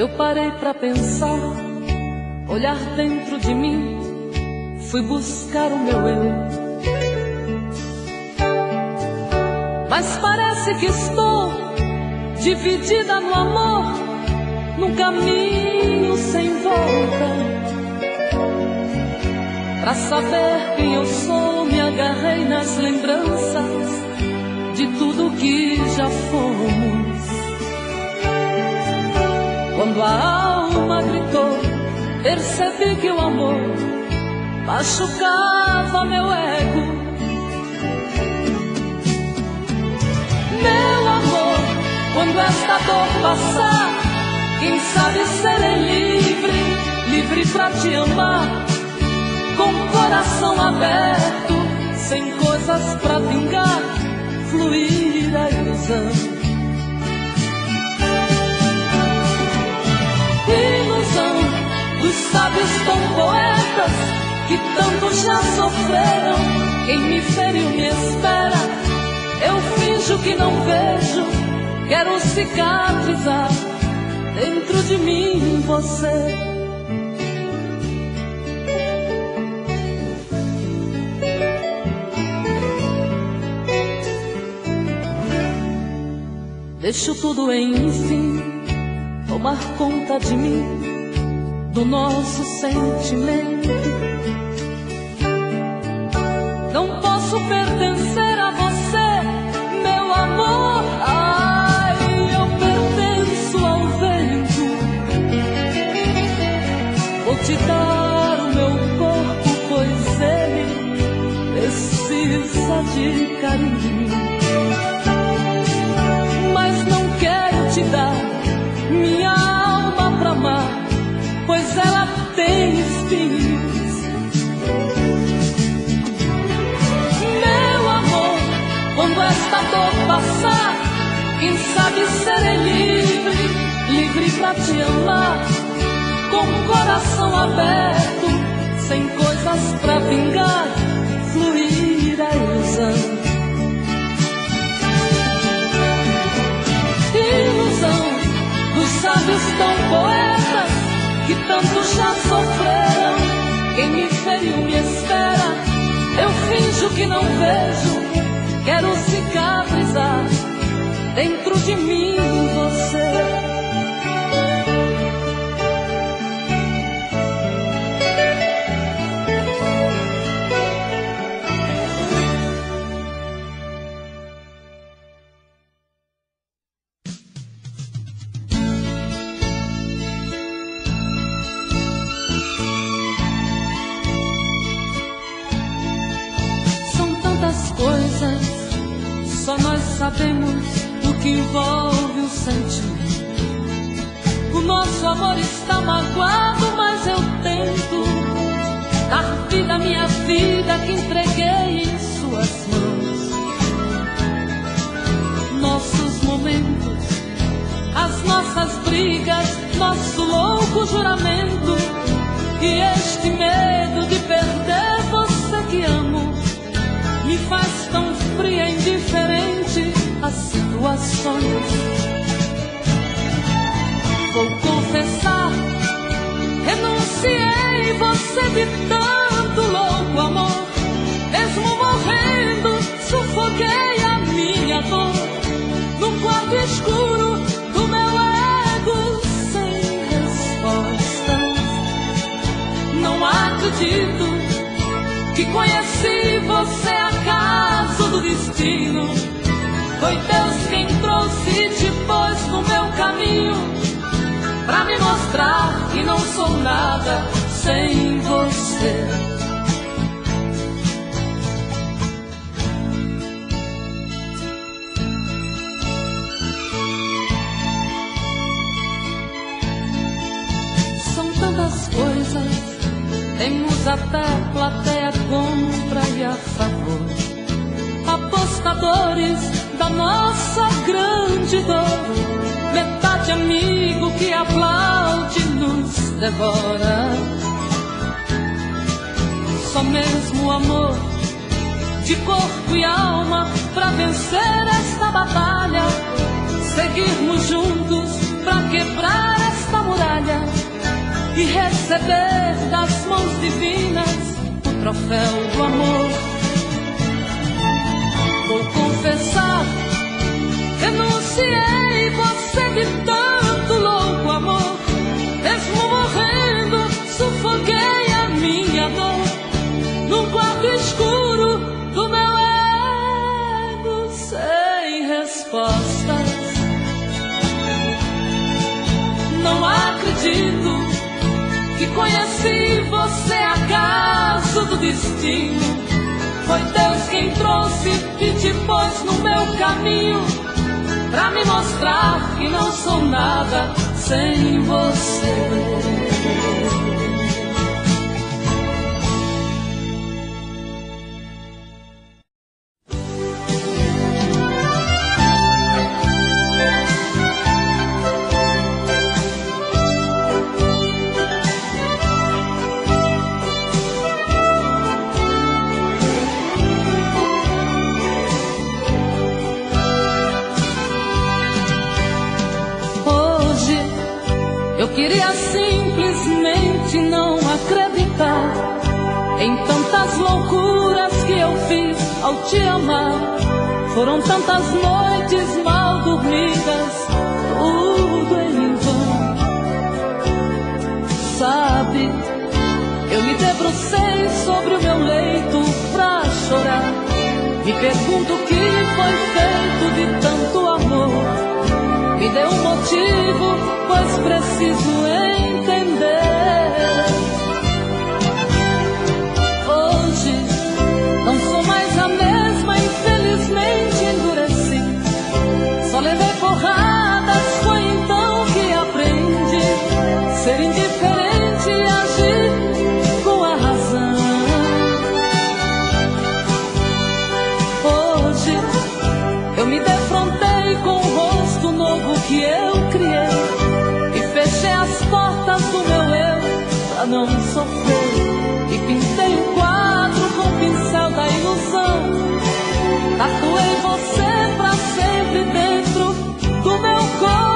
Eu parei pra pensar, olhar dentro de mim, fui buscar o meu eu. Mas parece que estou dividida no amor, num caminho sem volta. Pra saber quem eu sou, me agarrei nas lembranças de tudo que já fomos. Quando a alma gritou, percebi que o amor machucava meu ego. Meu amor, quando esta dor passar, quem sabe serei livre, livre pra te amar, com o coração aberto, sem coisas pra vingar, fluir a ilusão. Ilusão dos sábios tão poetas que tanto já sofreram. Quem me feriu me espera, eu finjo que não vejo, quero cicatrizar dentro de mim você. Deixo tudo enfim tomar conta de mim, do nosso sentimento. Não posso pertencer a você, meu amor. Ai, eu pertenço ao vento. Vou te dar o meu corpo, pois ele precisa de carinho. Mas não quero te dar minha alma pra amar, pois ela tem espinhos. Meu amor, quando esta dor passar, quem sabe serei livre, livre pra te amar, com o coração aberto, sem coisas pra vingar, fluir a ilusão. Ilusão dos sábios tão poetas que tanto já sofreram. Quem me feriu me espera, eu finjo que não vejo, quero cicatrizar dentro de mim você. Só nós sabemos o que envolve o sentimento. O nosso amor está magoado, mas eu tento dar vida à minha vida que entreguei em suas mãos. Nossos momentos, as nossas brigas, nosso louco juramento e este medo de perder você que amo me faz tão fria e indiferente às situações. Vou confessar, renunciei você de tanto louco amor. Mesmo morrendo, sufoquei a minha dor num quarto escuro do meu ego sem respostas. Não acredito que conheci você acaso do destino. Foi Deus quem trouxe e te pôs no meu caminho, pra me mostrar que não sou nada sem você. São tantas coisas, temos até plateia contra e a favor, apostadores da nossa grande dor, metade amigo que aplaude nos devora. Só mesmo o amor de corpo e alma pra vencer esta batalha, seguirmos juntos pra quebrar esta desta muralha e receber das mãos divinas o troféu do amor. Vou confessar, renunciei você de tanto louco amor. Mesmo morrendo, sufoquei a minha dor num quarto escuro do meu ego sem respostas. Não acredito que conheci você acaso do destino. Foi Deus quem trouxe e te pôs no meu caminho pra me mostrar que não sou nada sem você. Eu queria simplesmente não acreditar em tantas loucuras que eu fiz ao te amar. Foram tantas noites mal dormidas, tudo em vão. Sabe, eu me debrucei sobre o meu leito pra chorar. Me pergunto o que foi feito de tanto amor. Me dê um motivo, pois preciso entender. Hoje não sou mais a mesma, infelizmente endureci. Só levei porradas, foi então que aprendi ser indiferente e agir com a razão. Hoje eu me defrontei com o rosto novo que eu criei e fechei as portas do meu eu pra não sofrer. E pintei um quadro com o pincel da ilusão. Tatuei você pra sempre dentro do meu coração.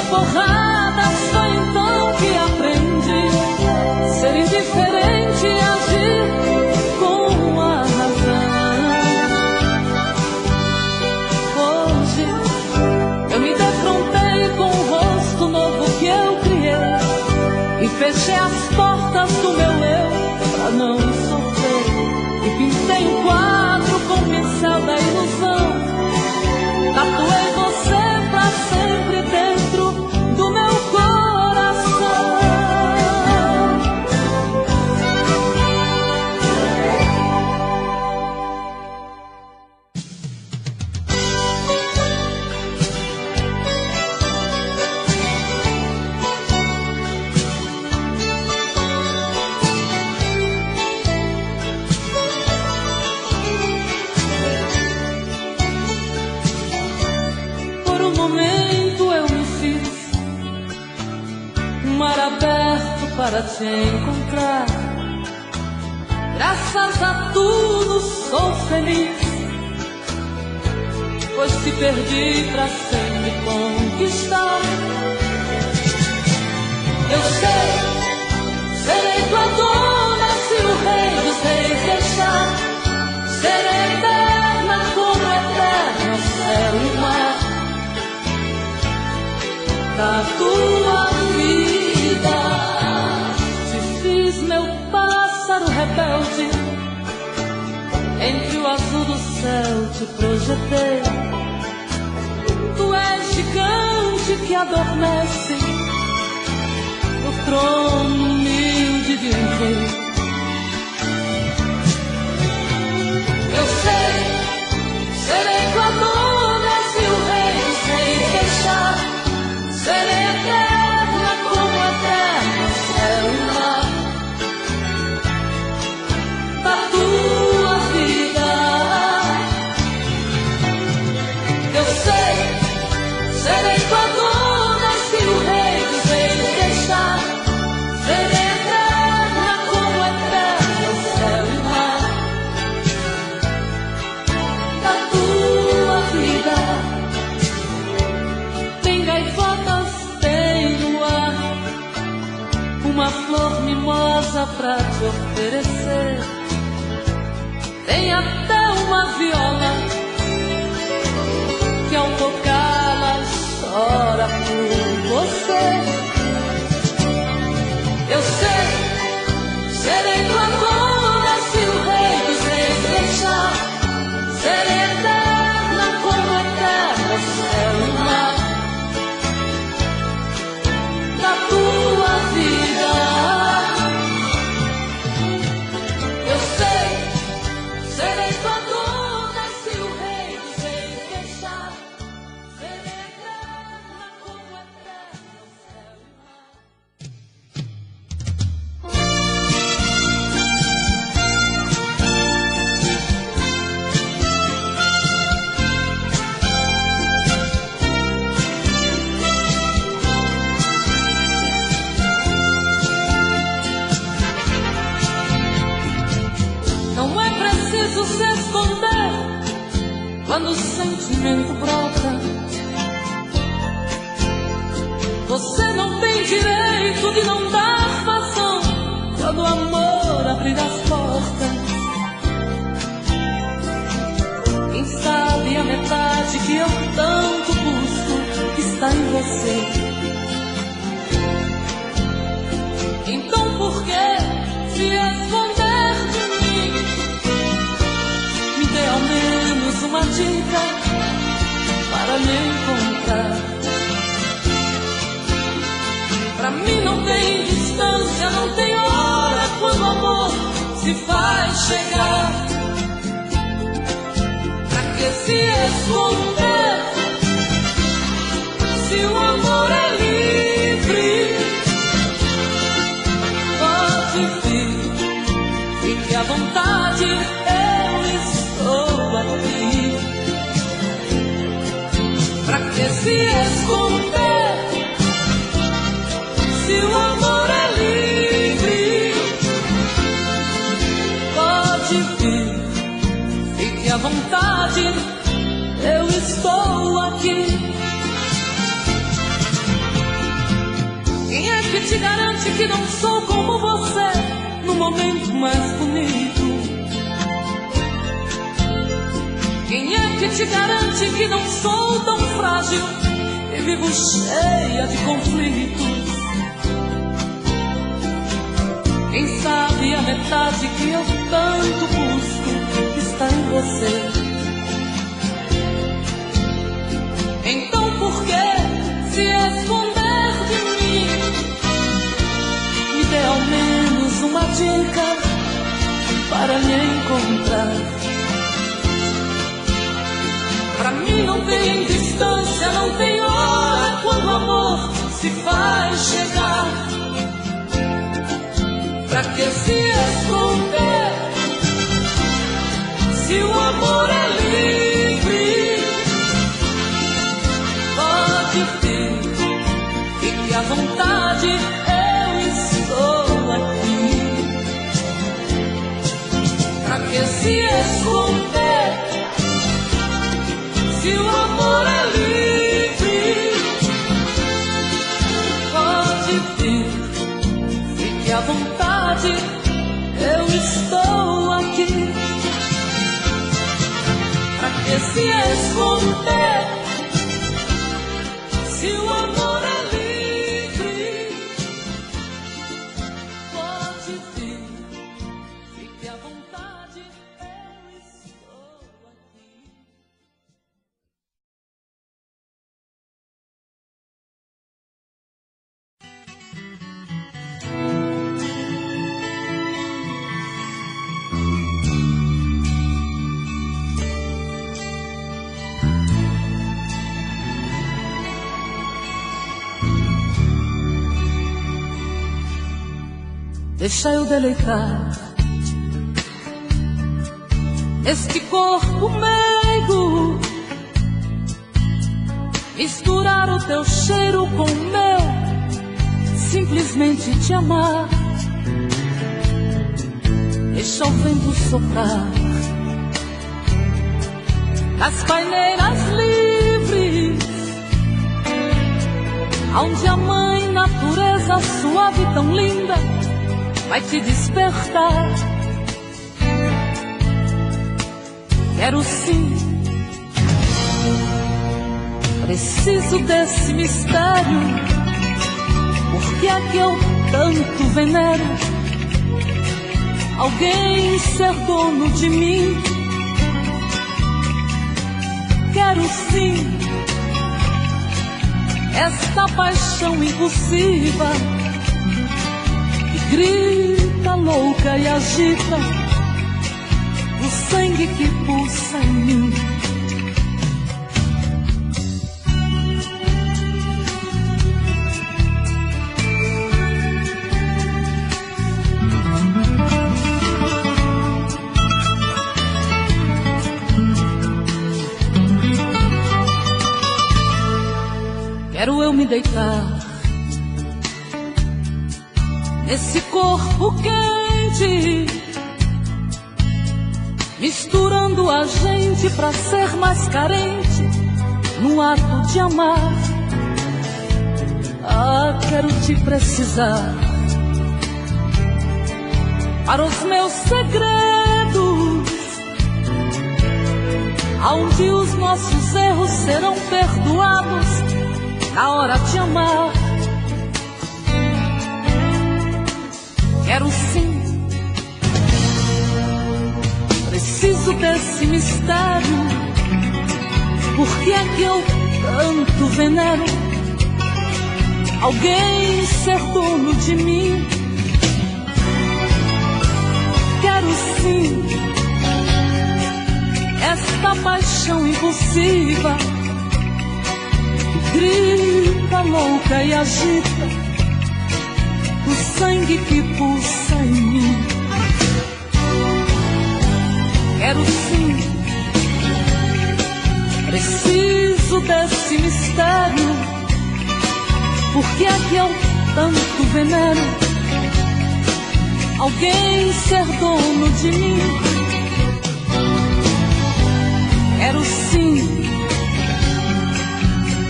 Porradas, foi então que aprendi ser indiferente e agir com a razão. Hoje eu me defrontei com o rosto novo que eu criei e fechei as portas do meu eu pra não sofrer. E pintei um quadro com o pincel da ilusão. Tatuei você pra sempre dentro do meu coração. Por um momento eu me fiz um mar aberto para te encontrar. Graças a tudo sou feliz, pois te perdi pra sempre conquistar. Eu sei, serei tua dona se o rei dos reis deixar. Serei eterna como eterno céu e mar da tua vida. Te fiz meu pássaro rebelde, entre o azul do céu te projetei. Tu és gigante que adormece no trono humilde de um rei. Eu sei, serei tua dona se o rei dos reis deixar. Serei eterna como eterno céu e mar tem até uma viola que ao tocá-la chora por você. Eu sei, serei tua dona se o rei dos reis deixar. Serei eterna como eterno o céu e o mar da tua vida. Eu sei, serei tua dona se o rei dos reis deixar. Serei eterna como eterno o céu e o mar. Não é preciso se esconder quando o sentimento brota. Você não tem direito de não dar vazão quando o amor abrir as portas. Quem sabe a metade que eu tanto busco está em você. Então por que se esconder de mim? Me dê ao menos uma dica para me encontrar. Pra mim não tem distância, não tem hora quando o amor se faz chegar. Pra que se esconder se o amor é livre? Pode vir, fique à vontade, eu estou aqui. Pra que se esconder se o amor é livre? Pode vir, fique à vontade, eu estou aqui. Quem é que te garante que não sou como você no momento mais bonito? Quem é que te garante que não sou tão frágil e vivo cheia de conflitos? Quem sabe a metade que eu tanto busco está em você. Então por que se esconder de mim? Me dê ao menos uma dica para me encontrar. Pra mim não tem distância, não tem hora quando o amor se faz chegar. Pra que se esconder se o amor é livre? Pode vir, fique à vontade, eu estou aqui. Pra que se esconder se o amor é livre? Pode vir, fique à vontade, eu estou aqui. Pra que se esconder se o amor é livre? Pode vir, fique à vontade, eu estou aqui. Deixa eu deleitar este corpo meigo, misturar o teu cheiro com o meu, simplesmente te amar. Deixa o vento soprar nas paineiras livres, onde a mãe natureza suave e tão linda vai te despertar. Quero sim, preciso desse mistério. Por que é que eu tanto venero alguém ser dono de mim? Quero sim esta paixão impulsiva que grita louca e agita o sangue que pulsa em mim. Quero eu me deitar nesse corpo quente, misturando a gente pra ser mais carente no ato de amar. Ah, quero te precisar para os meus segredos, aonde os nossos erros serão perdoados na hora de amar. Quero sim, preciso desse mistério. Por que é que eu tanto venero alguém ser dono de mim? Quero sim esta paixão impulsiva que grita louca e agita o sangue que pulsa em mim. Quero sim, preciso desse mistério. Por que é que eu tanto venero alguém ser dono de mim? Quero sim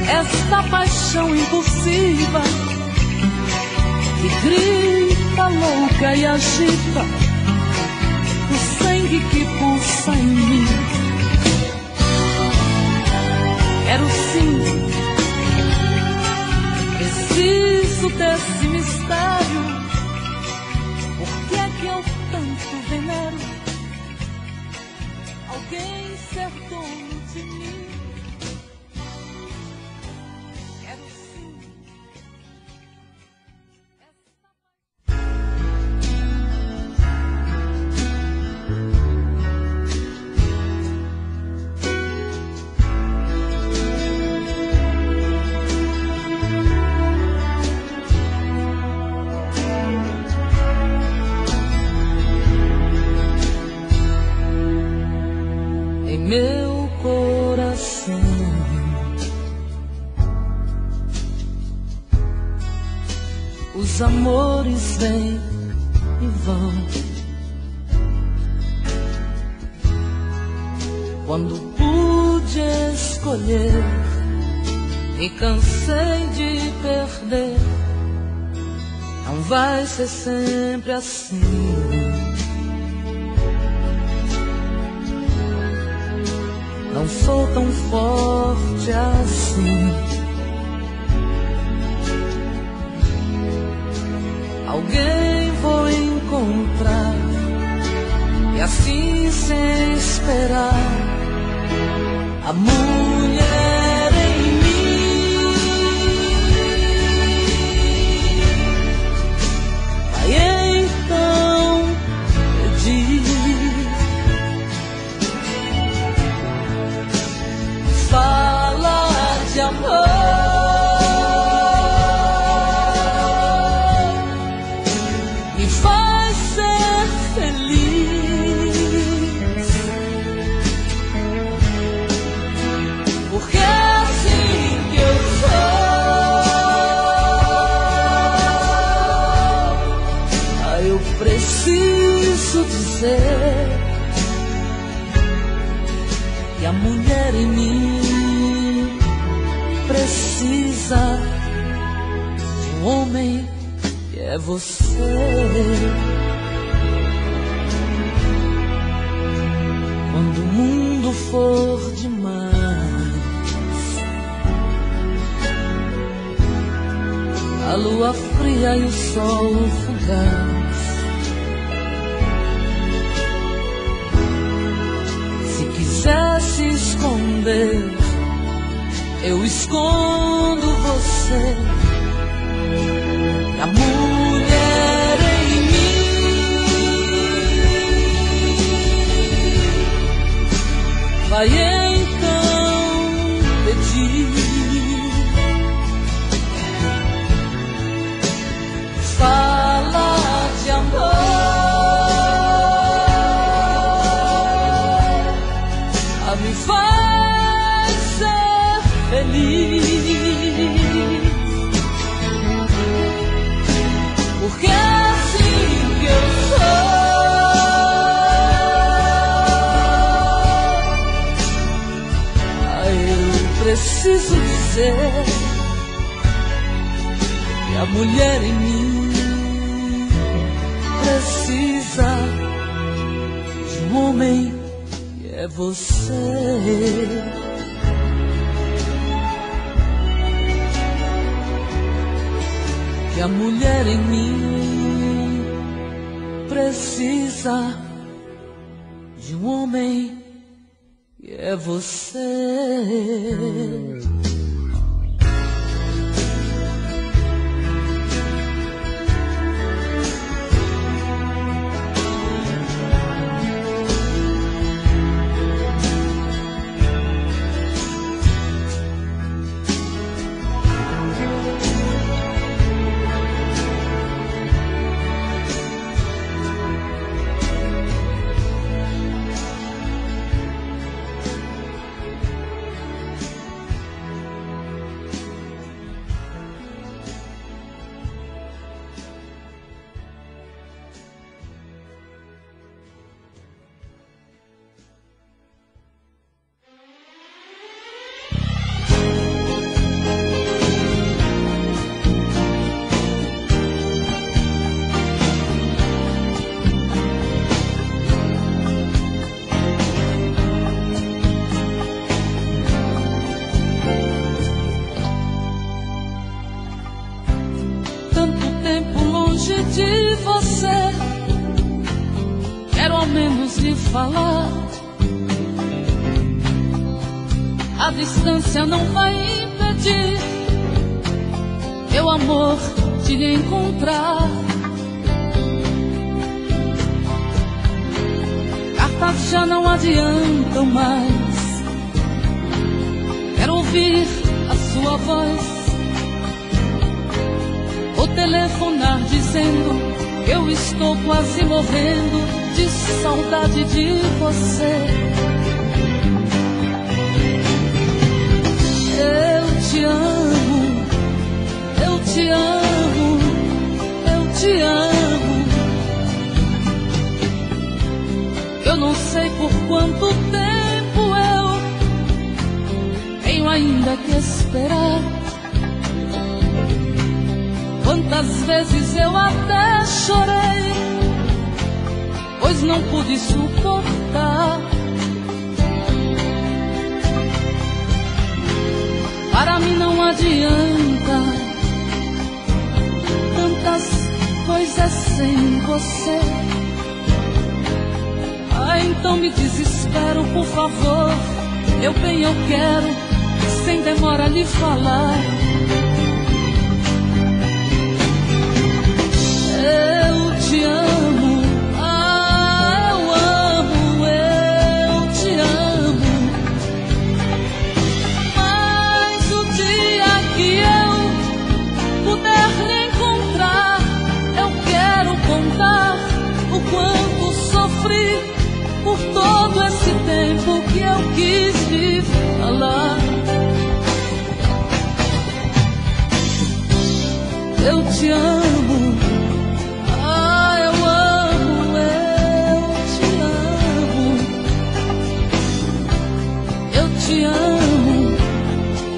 esta paixão impulsiva que grita louca e agita o sangue que pulsa em mim. Quero sim, preciso desse mistério. Por que é que eu tanto venero alguém ser dono de mim? Meu coração, os amores vêm e vão. Quando pude escolher, me cansei de perder. Não vai ser sempre assim. Não sou tão forte assim. Alguém vou encontrar, e assim sem esperar, a mulher em mim vai então pedir. Fala de amor, me faz ser feliz, porque é assim que eu sou. Ah, eu preciso dizer que a mulher em mim precisa de um homem que é você. Quando o mundo for demais, a lua fria e o sol fugaz. Se quisesse esconder, eu escondo você. A mulher em mim vai então pedir, fala de amor, a me faz ser feliz. Porque é assim que eu sou. Eu preciso dizer que a mulher em mim precisa de um homem que é você. Que a mulher em mim precisa de um homem que é você. De você, quero ao menos lhe falar. A distância não vai impedir meu amor de lhe encontrar. Cartas já não adiantam mais, quero ouvir a sua voz. Vou telefonar dizendo que eu estou quase morrendo de saudade de você. Eu te amo, eu te amo, eu te amo. Eu não sei por quanto tempo eu tenho ainda que esperar. Quantas vezes eu até chorei, pois não pude suportar. Para mim não adianta tantas coisas sem você. Ah, então me desespero, por favor. Eu quero, sem demora lhe falar. Eu te amo, ah, eu te amo. Mas o dia que eu puder lhe encontrar, eu quero contar o quanto sofri por todo esse tempo que eu quis lhe falar. Eu te amo. Te amo,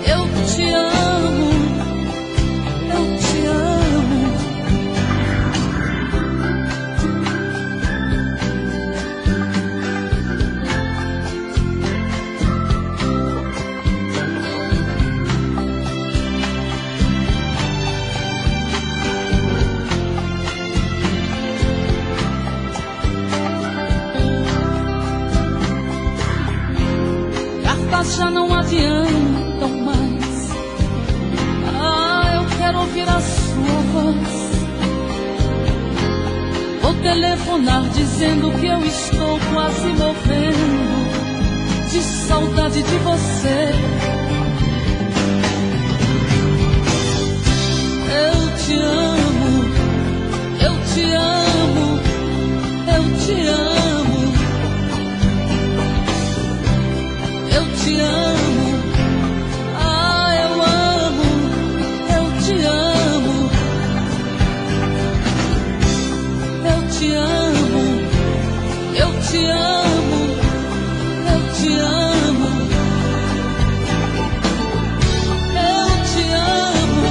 eu te amo, eu te amo. palavras já não adiantam mais. Eu quero ouvir a sua voz. Vou telefonar dizendo que eu estou quase morrendo de saudade de você. Eu te amo, eu te amo, eu te amo, eu te amo, eu amo, eu te amo, eu te amo, eu te amo, eu te amo, eu te amo,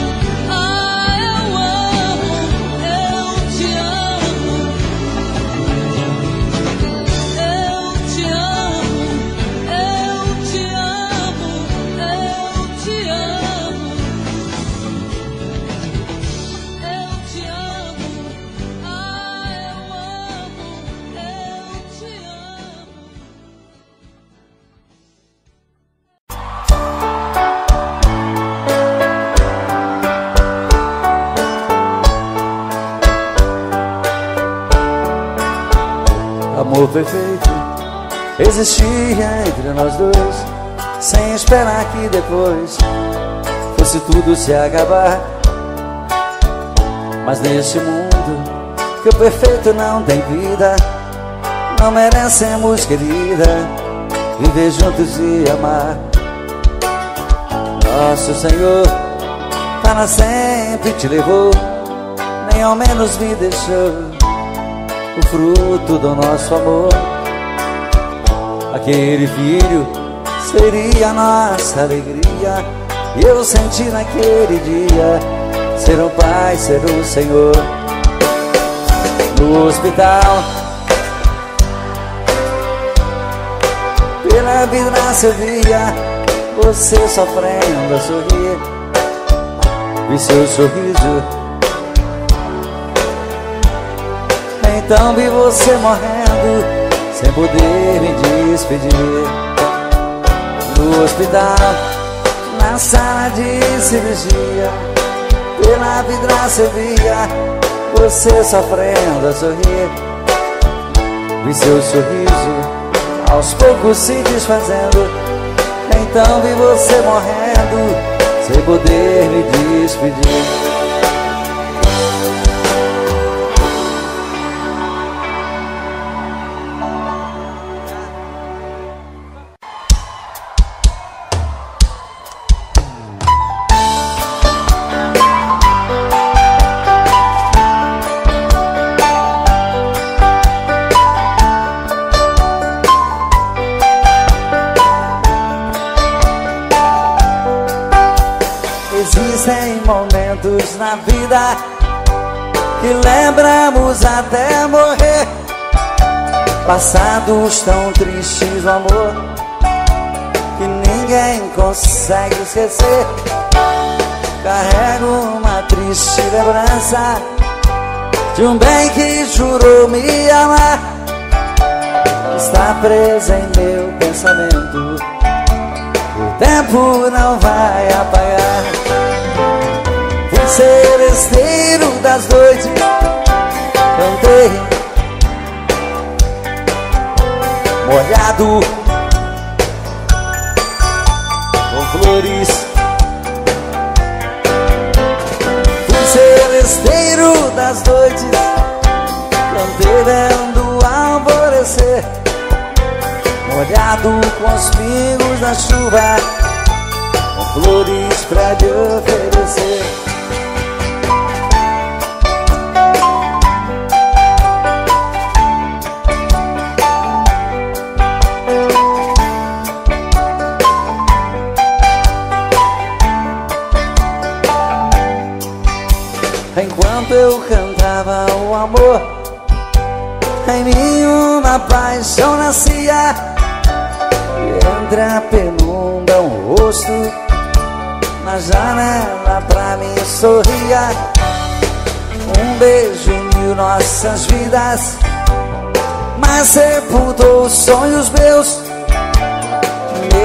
eu amo, eu te amo, eu te amo, eu te amo, eu te amo, eu te amo, Amor perfeito existia entre nós dois, sem esperar que depois fosse tudo se acabar. Mas neste mundo que o perfeito não tem vida, não merecemos, querida, viver juntos e amar. Nosso Senhor para sempre te levou, nem ao menos me deixou o fruto do nosso amor. Aquele filho seria nossa alegria, e eu senti naquele dia ser um pai, ser o Senhor. No hospital, pela vidraça eu via você sofrendo a sorrir, vi seu sorriso. Então vi você morrendo, sem poder me despedir. No hospital, na sala de cirurgia, pela vidraça eu via você sofrendo a sorrir, vi seu sorriso aos poucos se desfazendo. Então vi você morrendo, sem poder me despedir. Existem momentos na vida que lembramos até morrer, passados tão tristes do amor que ninguém consegue esquecer. Carrego uma triste lembrança de um bem que jurou me amar, está presa em meu pensamento, o tempo não vai apagar. Fui seresteiro das noites, cantei molhado com flores. Fui seresteiro das noites, cantei vendo o alvorecer, molhado com os pingos da chuva, com flores pra te oferecer. Enquanto eu cantava o amor, em mim uma paixão nascia, e entre a penumbra um rosto na janela pra mim sorria. Um beijo uniu nossas vidas, mas sepultou os sonhos meus.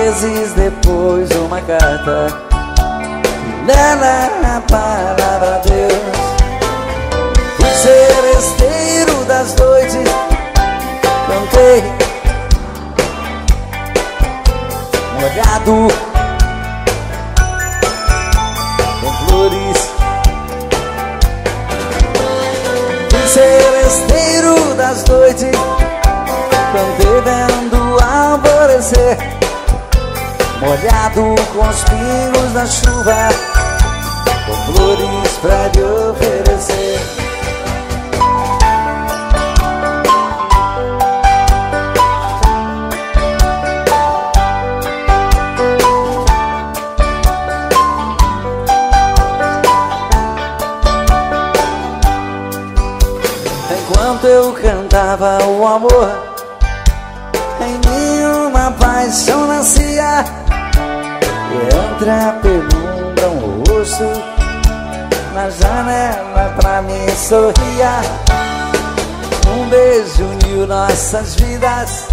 Meses depois uma carta, nela a palavra Deus. Fui seresteiro das noites, cantei molhado com flores. Fui seresteiro das noites, cantei vendo alvorecer, molhado com os pingos da chuva, com flores pra lhe oferecer. Enquanto eu cantava o amor, em mim uma paixão nascia, e entre a penumbra um rosto na janela pra mim sorria. Um beijo uniu nossas vidas,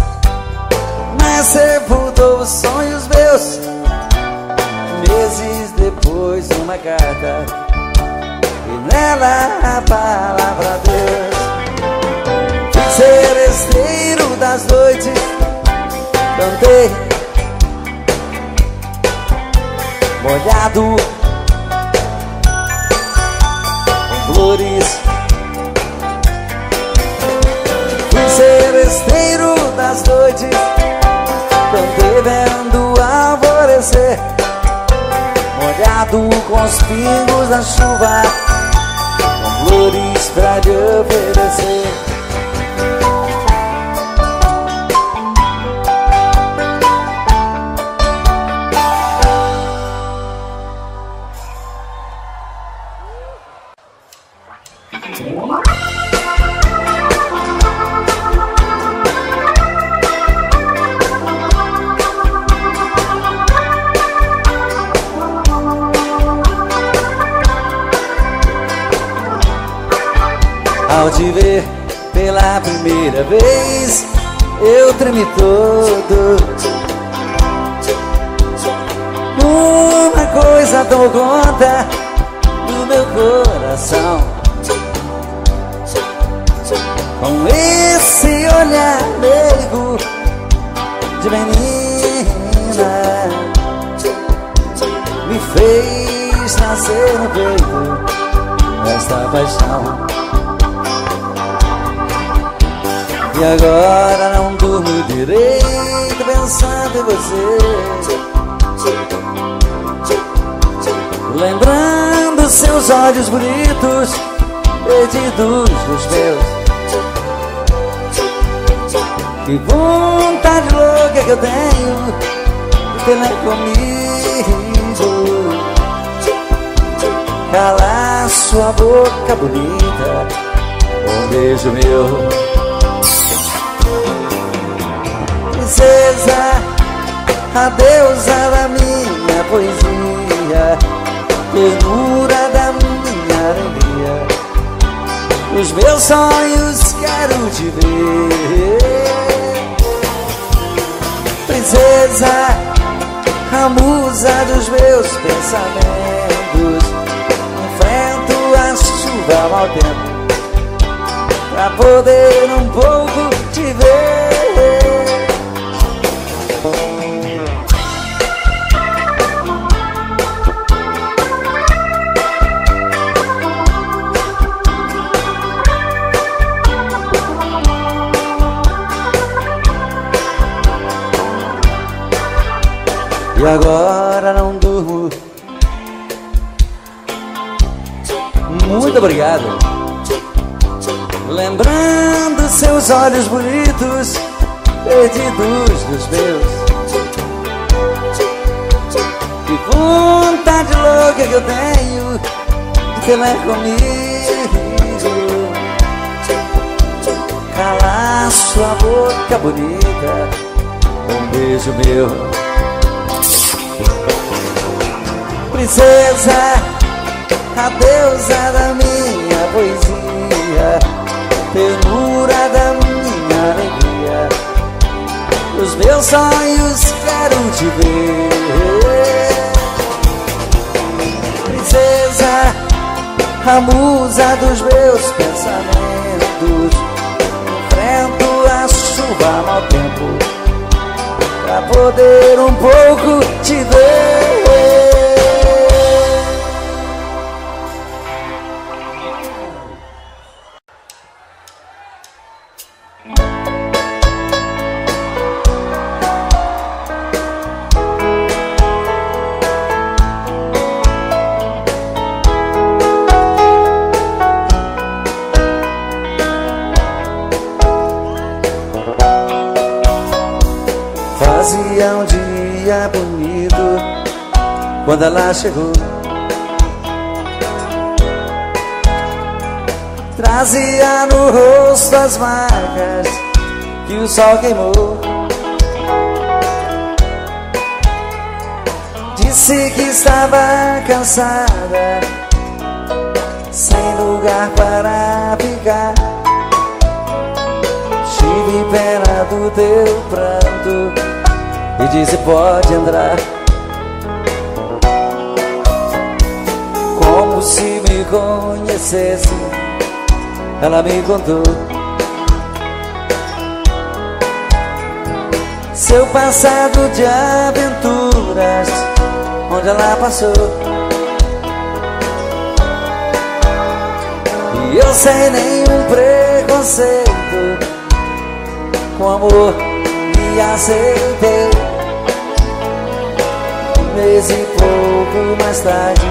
mas sepultou os sonhos meus. Meses depois uma carta, e nela a palavra Deus. Fui seresteiro das noites, cantei molhado com flores. Fui seresteiro das noites, cantei vendo alvorecer, molhado com os pingos da chuva, com flores pra lhe oferecer. Ao te ver pela primeira vez, eu tremi todo. Uma coisa tomou conta do meu coração, com esse olhar meigo de menina, me fez nascer no peito esta paixão. E agora não durmo direito pensando em você, lembrando seus olhos bonitos, perdidos dos meus. Que vontade louca que eu tenho de ter comigo, calar sua boca bonita, um beijo meu. Princesa, a deusa da minha poesia, ternura da minha alegria, os meus sonhos quero te ver. Princesa, a musa dos meus pensamentos, enfrento a chuva ao mau tempo, pra poder um pouco te ver. E agora não durmo. Muito obrigado. Lembrando seus olhos bonitos, perdidos dos meus. Que vontade louca que eu tenho de ter mais comigo, calar sua boca bonita, um beijo meu. Princesa, a deusa da minha poesia, ternura da minha alegria, Nos meus sonhos quero te ver. Princesa, a musa dos meus pensamentos. Enfrento a chuva, mau tempo, pra poder um pouco te ver. Fazia um dia bonito quando ela chegou. Trazia no rosto as marcas que o sol queimou. Disse que estava cansada, sem lugar para ficar. Tive pena do teu pranto e disse pode entrar. Como se me conhecesse, ela me contou seu passado de aventuras, onde ela passou. E eu sem nenhum preconceito, com amor me aceitei. Um mês e pouco mais tarde,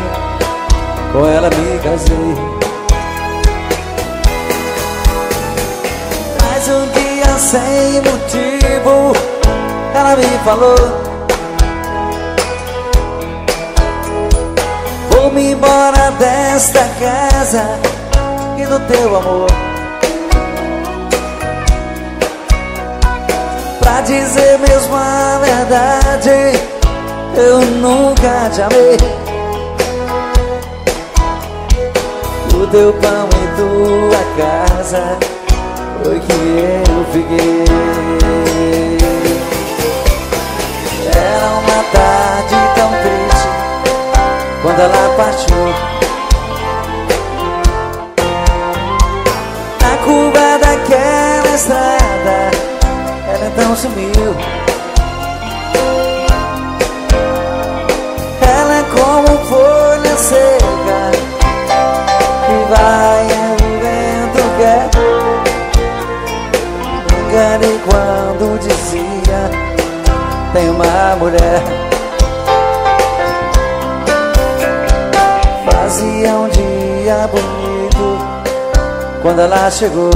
com ela me casei. Mas um dia sem motivo, ela me falou: vou-me embora desta casa e do teu amor. Pra dizer mesmo a verdade, eu nunca te amei. O teu pão e tua casa foi que eu fiquei. Era uma tarde tão triste quando ela partiu. Na curva daquela estrada, ela então sumiu. Ela é como folha seca que vai e o vento quer. Me enganei quando dizia tem uma mulher. Fazia um dia bonito quando ela chegou.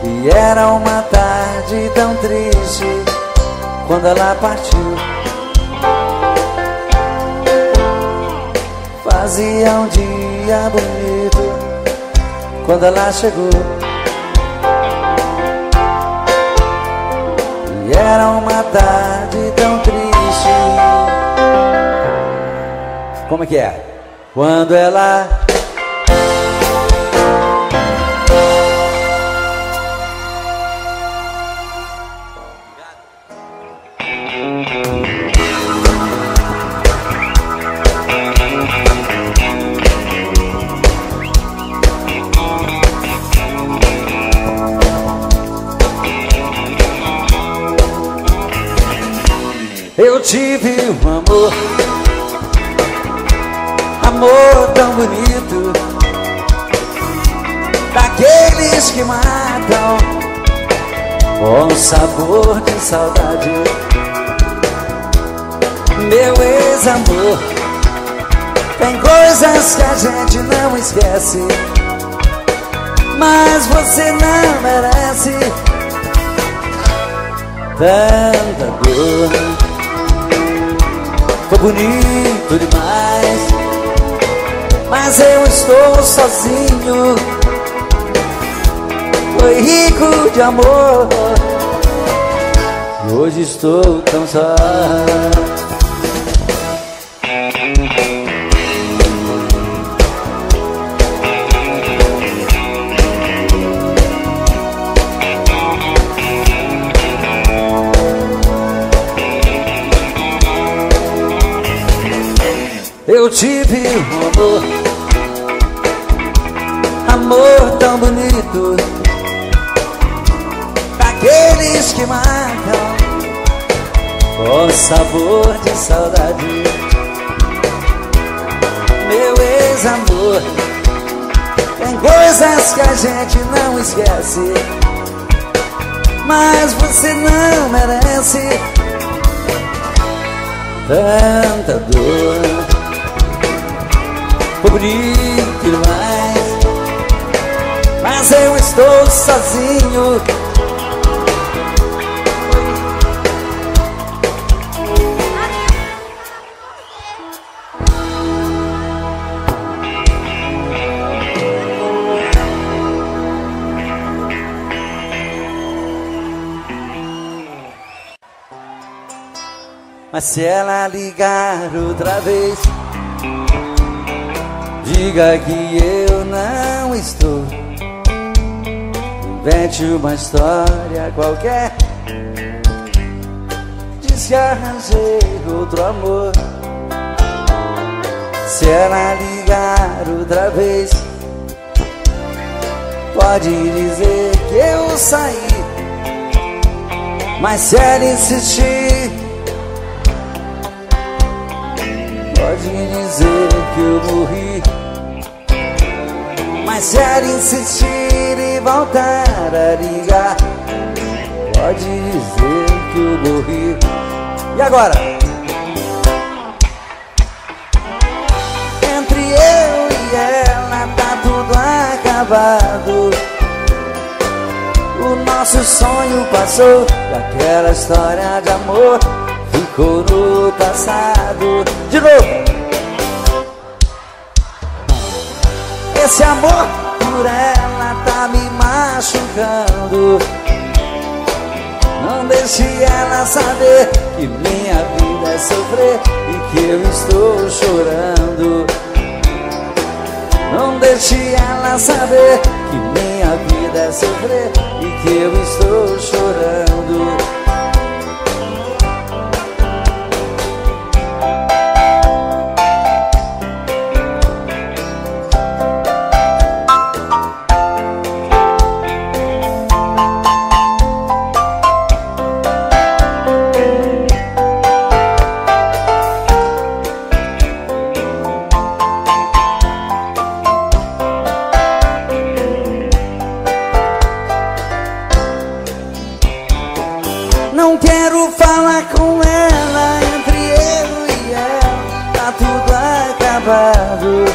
E era uma tarde tão triste quando ela partiu. Fazia um dia bonito quando ela chegou. E era uma tarde tão triste. Como é que é? Quando ela... Eu tive um amor, amor tão bonito, daqueles que matam com sabor de saudade. Meu ex-amor, tem coisas que a gente não esquece, mas você não merece tanta dor. Foi bonito demais, mas eu estou sozinho. Foi rico de amor, e hoje estou tão só. tive um amor tão bonito, daqueles que marcam com sabor de saudade. Meu ex-amor, tem coisas que a gente não esquece, mas você não merece tanta dor. Pobre demais, mas eu estou sozinho. Mas se ela ligar outra vez, diga que eu não estou. Invente uma história qualquer, diz que arranjei outro amor. Se ela ligar outra vez, pode dizer que eu saí. Mas se ela insistir, pode dizer que eu morri. Mas se ela insistir e voltar a ligar, pode dizer que eu morri. E agora? Entre eu e ela tá tudo acabado. O nosso sonho passou e aquela história de amor ficou no passado. De novo. Esse amor por ela tá me machucando. Não deixe ela saber que minha vida é sofrer e que eu estou chorando. Não deixe ela saber que minha vida é sofrer e que eu estou chorando. Não quero falar com ela, entre eu e ela tá tudo acabado.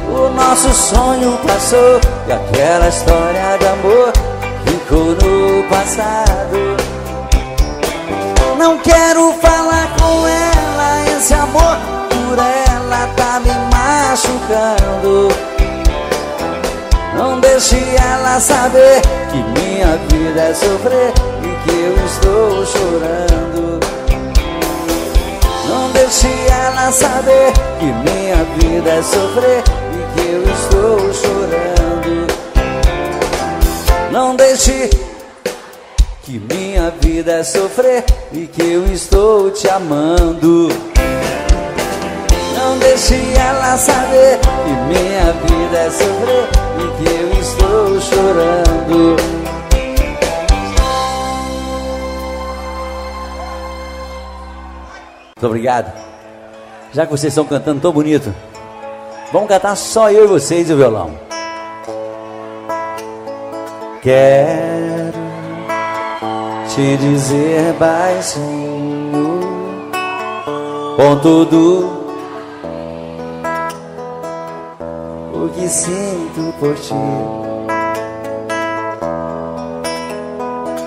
O nosso sonho passou e aquela história de amor ficou no passado. Não quero falar com ela, esse amor por ela tá me machucando. Não deixe ela saber que minha vida é sofrer e que eu estou chorando. Não deixe ela saber que minha vida é sofrer e que eu estou chorando. Não deixe que minha vida é sofrer e que eu estou te amando. Não deixe ela saber que minha vida é sofrer e que eu estou chorando. Muito obrigado. Já que vocês estão cantando tão bonito, vamos cantar só eu e vocês e o violão. Quero te dizer baixinho, com tudo o que sinto por ti.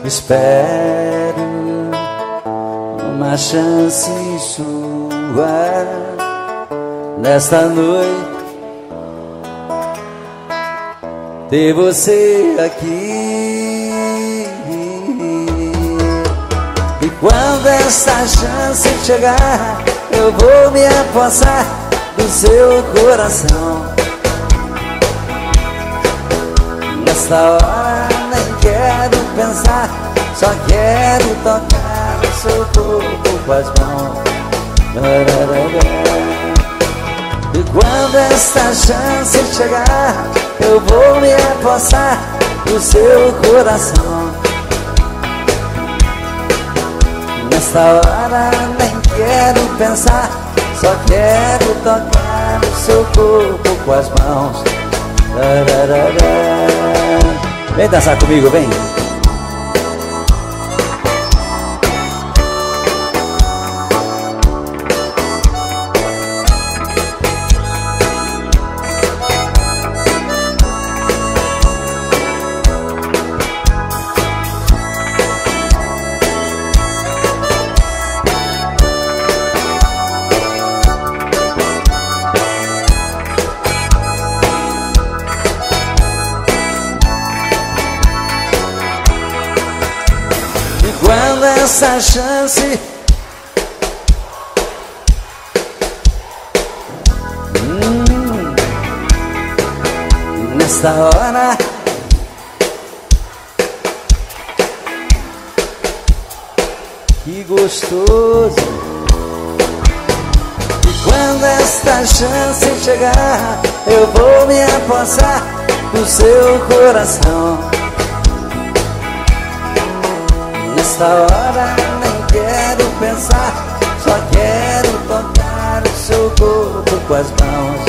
Espero uma chance sua nesta noite, ter você aqui. E quando essa chance chegar, eu vou me apossar do seu coração. Nesta hora nem quero pensar, só quero tocar no seu corpo com as mãos. Quando essa chance chegar, eu vou me apossar do seu coração. Nessa hora nem quero pensar, só quero tocar o seu corpo com as mãos. Vem dançar comigo, vem. Essa chance nessa hora que gostoso. E quando esta chance chegar, eu vou me apossar do seu coração. Nessa hora nem quero pensar, só quero tocar o seu corpo com as mãos.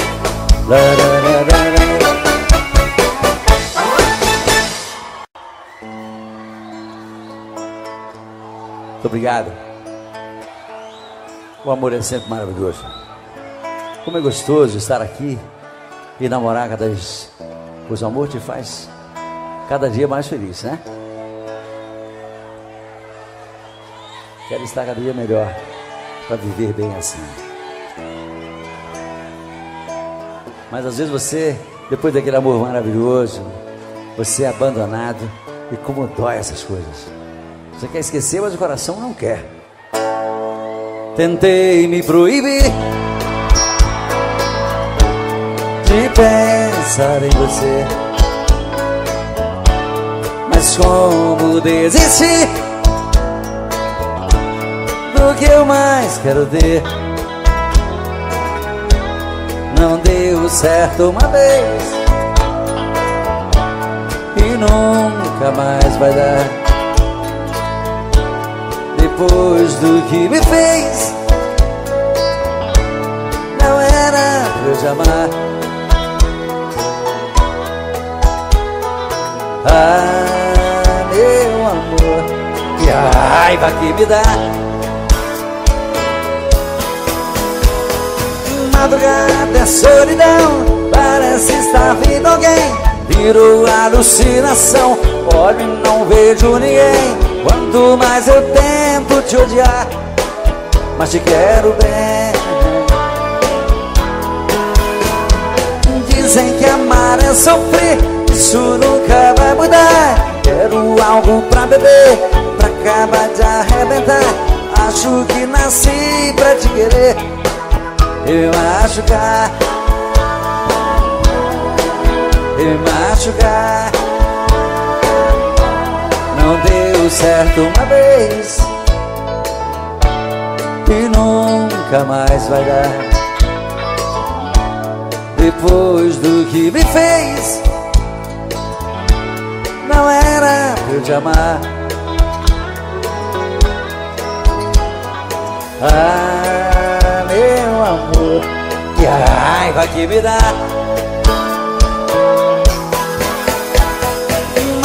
Muito obrigado. O amor é sempre maravilhoso. Como é gostoso estar aqui e namorar cada vez. Pois o amor te faz cada dia mais feliz, né? Quero estar cada dia melhor para viver bem assim. Mas às vezes você, depois daquele amor maravilhoso, você é abandonado. E como dói essas coisas. Você quer esquecer, mas o coração não quer. Tentei me proibir de pensar em você, mas como desistir do que eu mais quero ter? Não deu certo uma vez e nunca mais vai dar. Depois do que me fez, não era pra eu te amar. Ah, meu amor, que raiva que me dá. Madrugada é solidão, parece estar vindo alguém. Virou alucinação, olho e não vejo ninguém. Quanto mais eu tento te odiar, mas te quero bem. Dizem que amar é sofrer, isso nunca vai mudar. Quero algo pra beber, pra acabar de arrebentar. Acho que nasci pra te querer e machucar, e machucar. Não deu certo uma vez e nunca mais vai dar. Depois do que me fez, não era pra eu te amar. Ah, meu amor, que raiva que me dá.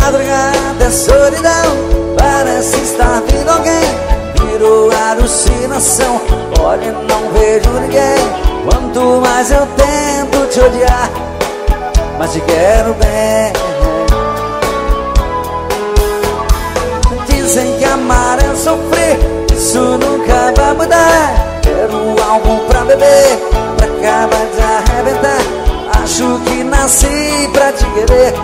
Madrugada é solidão, parece estar vindo alguém. Virou alucinação, olho e não vejo ninguém. Quanto mais eu tento te odiar, mas te quero bem. Dizem que amar é sofrer, isso nunca vai mudar. Quero algo pra beber, pra acabar de arrebentar. Acho que nasci pra te querer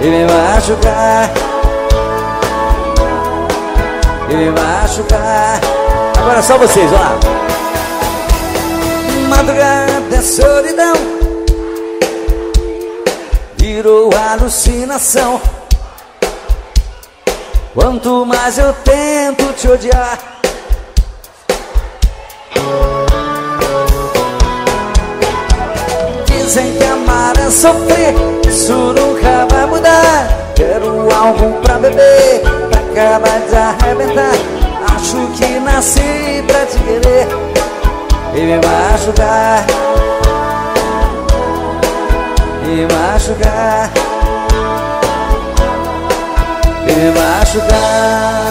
e me machucar, e me machucar. Agora só vocês, vamos lá. Madrugada é solidão, virou alucinação. Quanto mais eu tento te odiar, Dizem que amar é sofrer, isso nunca vai mudar. Quero algo pra beber, pra acabar de arrebentar. Acho que nasci pra te querer e me machucar, me machucar, me machucar.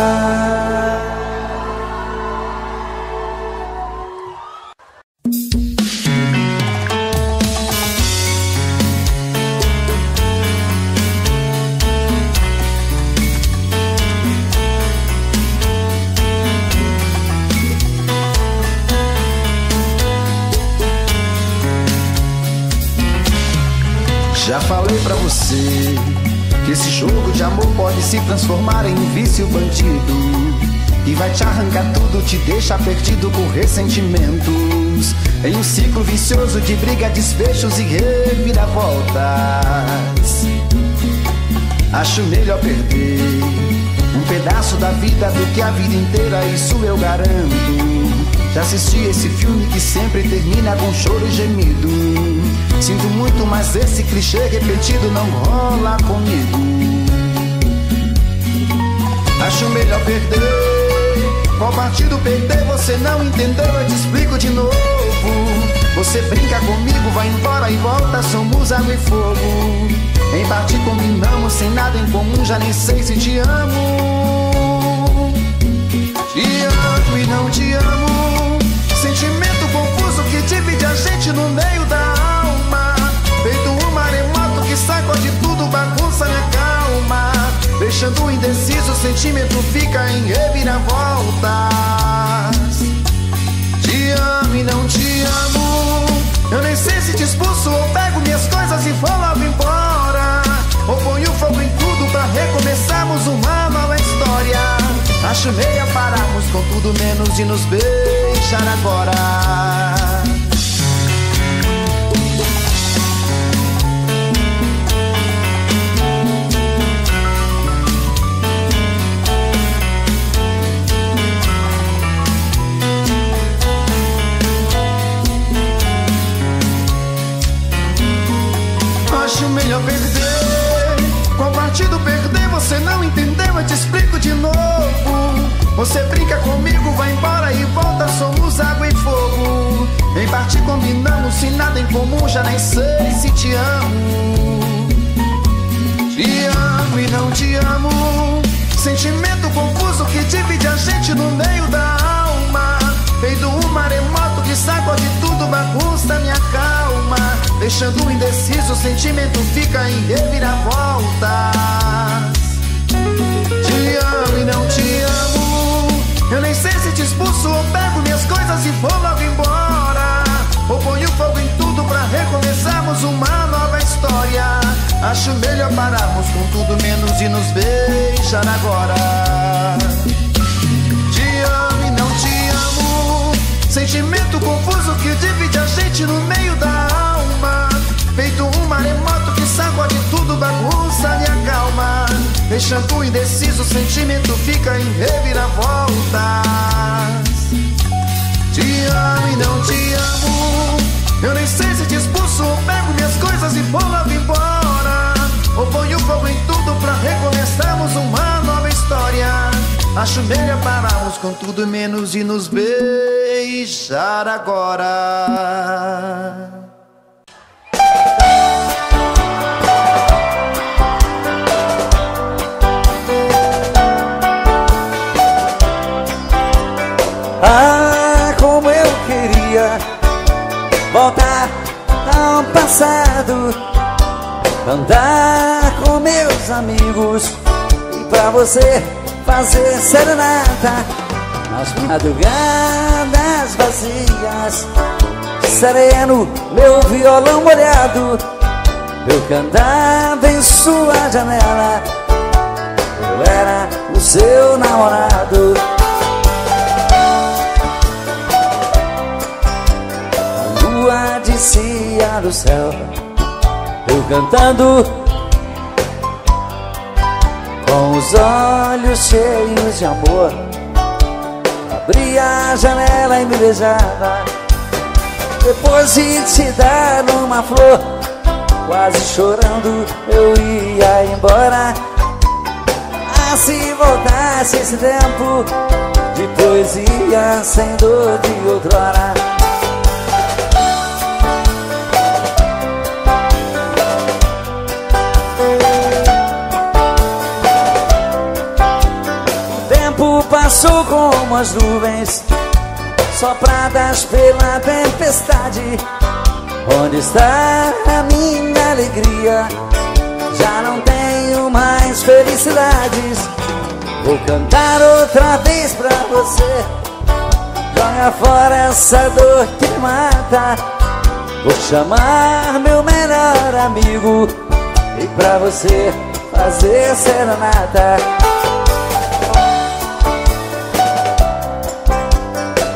Já falei pra você que esse jogo de amor pode se transformar em vício bandido, e vai te arrancar tudo, te deixar perdido com ressentimentos, em um ciclo vicioso de briga, desfechos e reviravoltas. Acho melhor perder um pedaço da vida do que a vida inteira, isso eu garanto. Já assisti esse filme que sempre termina com choro e gemido. Sinto muito, mas esse clichê repetido não rola comigo. Acho melhor perder. Qual partido perder? Você não entendeu, eu te explico de novo. Você brinca comigo, vai embora e volta, somos água e fogo. Em parte combinamos, sem nada em comum, já nem sei se te amo. Te amo e não te amo. Sentimento confuso que divide a gente no meio da alma. Feito um maremoto que sacode tudo, bagunça minha calma. Deixando indeciso, o sentimento fica em reviravoltas. Te amo e não te amo. Eu nem sei se te expulso ou pego minhas coisas e vou logo embora, ou ponho fogo em tudo pra recomeçarmos uma nova história. Acho meio pararmos com tudo menos de nos beijar agora. Acho melhor perder. Qual partido perder? Você não entendeu, eu te explico de novo. Você brinca comigo, vai embora e volta, somos água e fogo. Em parte combinamos, sem nada em comum, já nem sei se te amo. Te amo e não te amo. Sentimento confuso que divide a gente no meio da alma. Feito um maremoto que sacode tudo, bagunça minha calma. Deixando indeciso, o sentimento fica em reviravoltas. Te amo e não te amo. Eu nem sei se te expulso ou pego minhas coisas e vou logo embora, ou ponho fogo em tudo pra recomeçarmos uma nova história. Acho melhor pararmos com tudo menos de nos beijar agora. Te amo e não te amo. Sentimento confuso que divide a gente no meio da alma. Feito um maremoto que sacode tudo, bagunça minha calma. Deixando indeciso, o sentimento fica em reviravoltas. Te amo e não te amo. Eu nem sei se te expulso ou pego minhas coisas e vou logo embora, ou ponho fogo em tudo pra recomeçarmos uma nova história. Acho melhor pararmos com tudo menos de nos beijar agora. Ah, como eu queria voltar ao passado, andar com meus amigos e pra você fazer serenata nas madrugadas vazias. Sereno, meu violão molhado, eu cantava em sua janela. Eu era o seu namorado. Descia do céu, eu cantando, com os olhos cheios de amor. Abria a janela e me beijava. Depois de te dar uma flor, quase chorando eu ia embora. Ah, se voltasse esse tempo de poesia sem dor de outrora. O tempo passou como as nuvens sopradas pela tempestade. Onde está a minha alegria? Já não tenho mais felicidades. Vou cantar outra vez pra você. Joga fora essa dor que me mata. Vou chamar meu melhor amigo e pra você fazer serenata.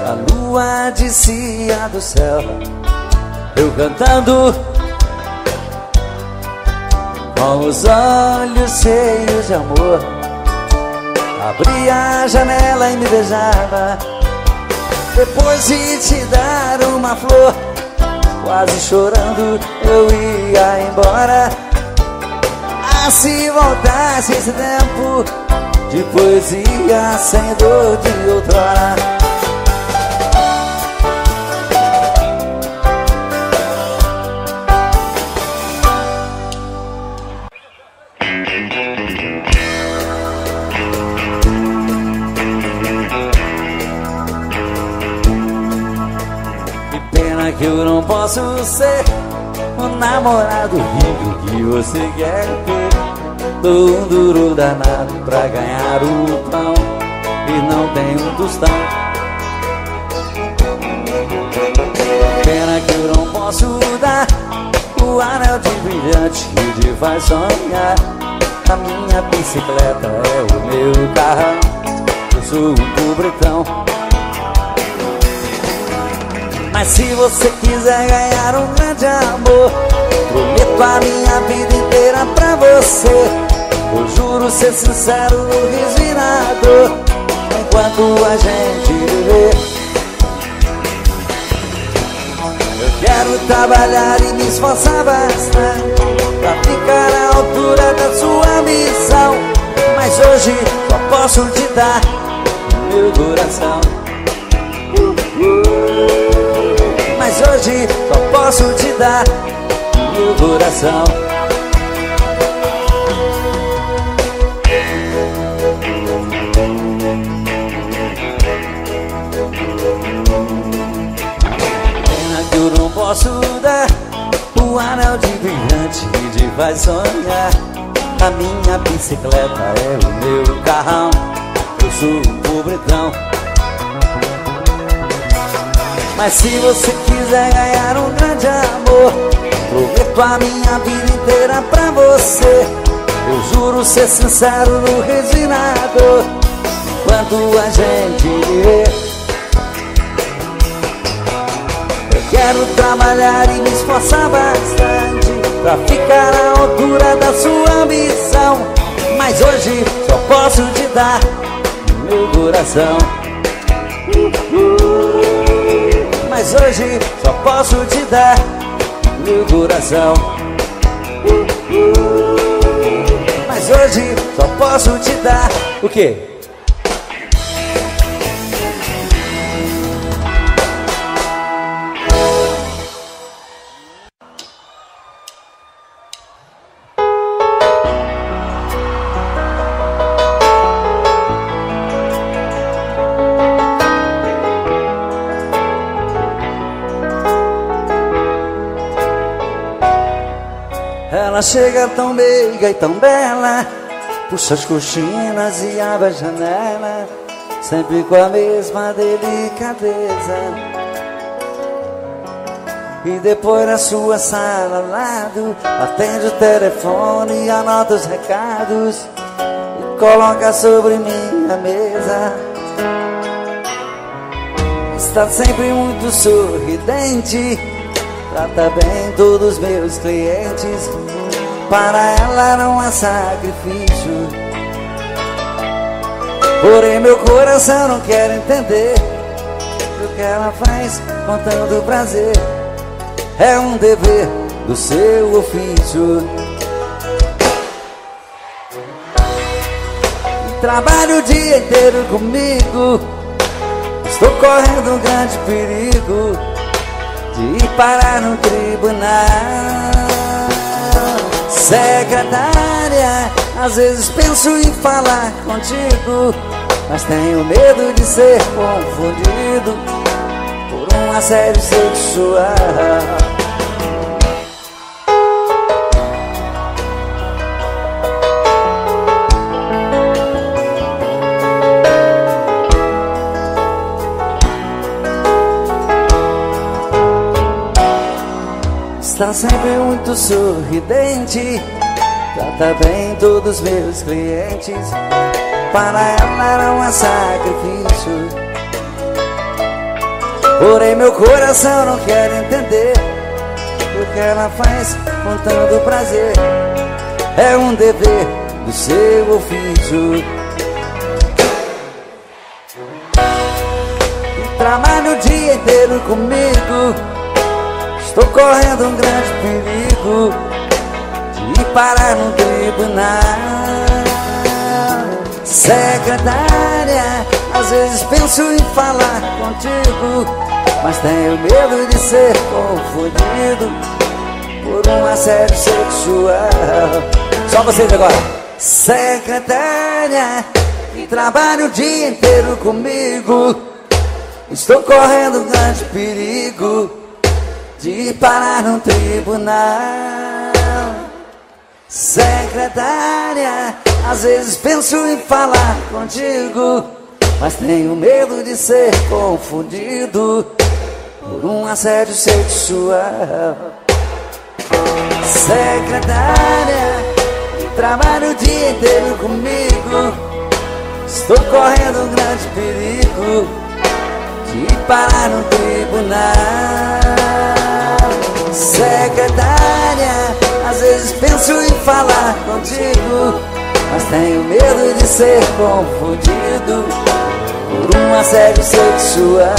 A lua descia do céu, eu cantando, com os olhos cheios de amor. Abria a janela e me beijava. Depois de te dar uma flor, quase chorando eu ia embora. Ah, se voltasse esse tempo de poesia sem dor de outrora. Que eu não posso ser o namorado rico que você quer ter. Dou um duro danado pra ganhar o pão e não tenho um tostão. Pena que eu não posso dar o anel de brilhante que te faz sonhar. A minha bicicleta é o meu carrão, eu sou um pobretão. Mas se você quiser ganhar um grande amor, prometo a minha vida inteira pra você. Eu juro ser sincero no riso e na dor, enquanto a gente viver. Eu quero trabalhar e me esforçar bastante pra ficar à altura da sua missão. Mas hoje só posso te dar meu coração. Mas hoje só posso te dar meu coração. Pena que eu não posso dar o anel de brilhante que te faz sonhar. A minha bicicleta é o meu carrão, eu sou um pobretão. Mas se você quiser ganhar um grande amor, prometo a minha vida inteira pra você. Eu juro ser sincero no riso e na dor, enquanto a gente viver. Eu quero trabalhar e me esforçar bastante pra ficar à altura da sua ambição. Mas hoje só posso te dar meu coração. Mas hoje só posso te dar meu coração. Mas hoje só posso te dar o quê? Ela chega tão meiga e tão bela, puxa as cortinas e abre a janela, sempre com a mesma delicadeza. E depois na sua sala ao lado, atende o telefone e anota os recados e coloca sobre minha mesa. Está sempre muito sorridente, trata bem todos os meus clientes. Para ela não há sacrifício, porém meu coração não quer entender o que ela faz com tanto prazer. é um dever do seu ofício. Trabalho o dia inteiro comigo, estou correndo um grande perigo de ir parar no tribunal. Secretária, às vezes penso em falar contigo, mas tenho medo de ser confundido por um assédio sexual. Está sempre muito sorridente, trata bem todos os meus clientes. Para ela não é sacrifício, porém meu coração não quer entender o que ela faz com tanto prazer. É um dever do seu ofício. Trabalha o dia inteiro comigo, estou correndo um grande perigo de ir parar no tribunal. Secretária, às vezes penso em falar contigo, mas tenho medo de ser confundido por um assédio sexual. Só vocês agora. Secretária, que trabalha o dia inteiro comigo, estou correndo um grande perigo de ir parar no tribunal. Secretária, às vezes penso em falar contigo, mas tenho medo de ser confundido por um assédio sexual. Secretária, trabalha o dia inteiro comigo, estou correndo um grande perigo de ir parar no tribunal. Secretária, às vezes penso em falar contigo, mas tenho medo de ser confundido por um assédio sexual.